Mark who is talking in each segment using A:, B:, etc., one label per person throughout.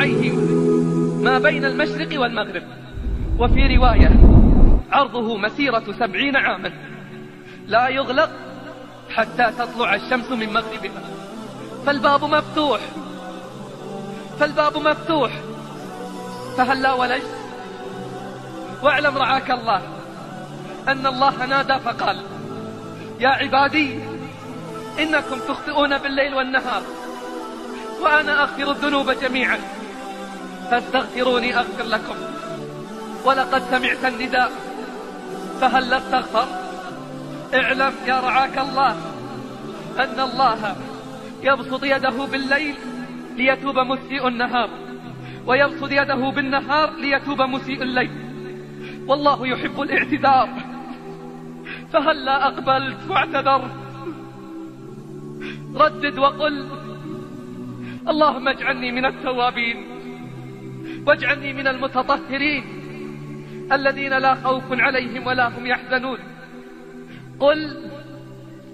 A: ذراعيه ما بين المشرق والمغرب، وفي رواية عرضه مسيرة 70 عاما، لا يغلق حتى تطلع الشمس من مغربها. فالباب مفتوح، فالباب مفتوح، فهلا ولجت. واعلم رعاك الله أن الله نادى فقال: يا عبادي إنكم تخطئون بالليل والنهار وأنا أغفر الذنوب جميعا فاستغفروني أغفر لكم. ولقد سمعت النداء فهل استغفر؟ اعلم يا رعاك الله أن الله يبسط يده بالليل ليتوب مسيء النهار، ويبسط يده بالنهار ليتوب مسيء الليل، والله يحب الاعتذار. فهل لا أقبلت واعتذرت؟ ردد وقل: اللهم اجعلني من التوابين واجعلني من المتطهرين الذين لا خوف عليهم ولا هم يحزنون. قل: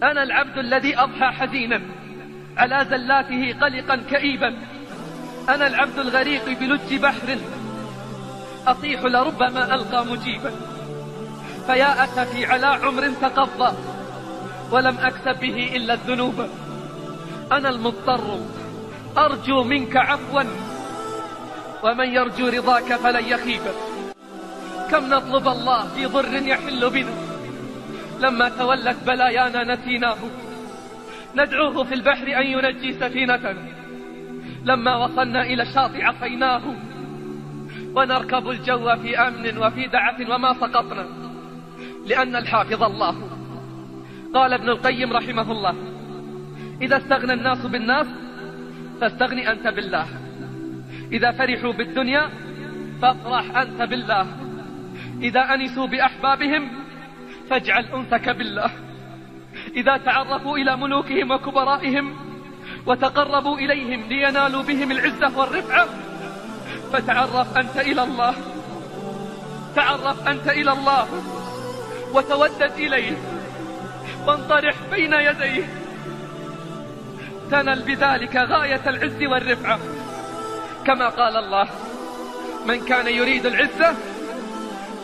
A: أنا العبد الذي أضحى حزينا على زلاته قلقا كئيبا، أنا العبد الغريق بلج بحر أطيح لربما ألقى مجيبا، فيا أسفي على عمر تقضى ولم أكسب به إلا الذنوب، أنا المضطر أرجو منك عفوا ومن يرجو رضاك فلن يخيب. كم نطلب الله في ضر يحل بنا، لما تولت بلايانا نسيناه، ندعوه في البحر أن ينجي سفينة، لما وصلنا إلى الشاطئ عصيناه، ونركب الجو في أمن وفي دعة وما سقطنا لأن الحافظ الله. قال ابن القيم رحمه الله: إذا استغنى الناس بالناس فاستغني أنت بالله، إذا فرحوا بالدنيا فافرح أنت بالله، إذا أنسوا بأحبابهم فاجعل أنسك بالله، إذا تعرفوا إلى ملوكهم وكبرائهم وتقربوا إليهم لينالوا بهم العزة والرفعة فتعرف أنت إلى الله، تعرف أنت إلى الله وتودد إليه وانطرح بين يديه، تنل بذلك غاية العز والرفعة، كما قال الله: من كان يريد العزة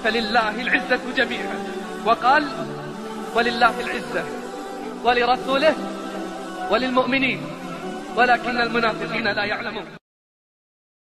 A: فلله العزة جميعا، وقال: ولله العزة ولرسوله وللمؤمنين ولكن المنافقين لا يعلمون.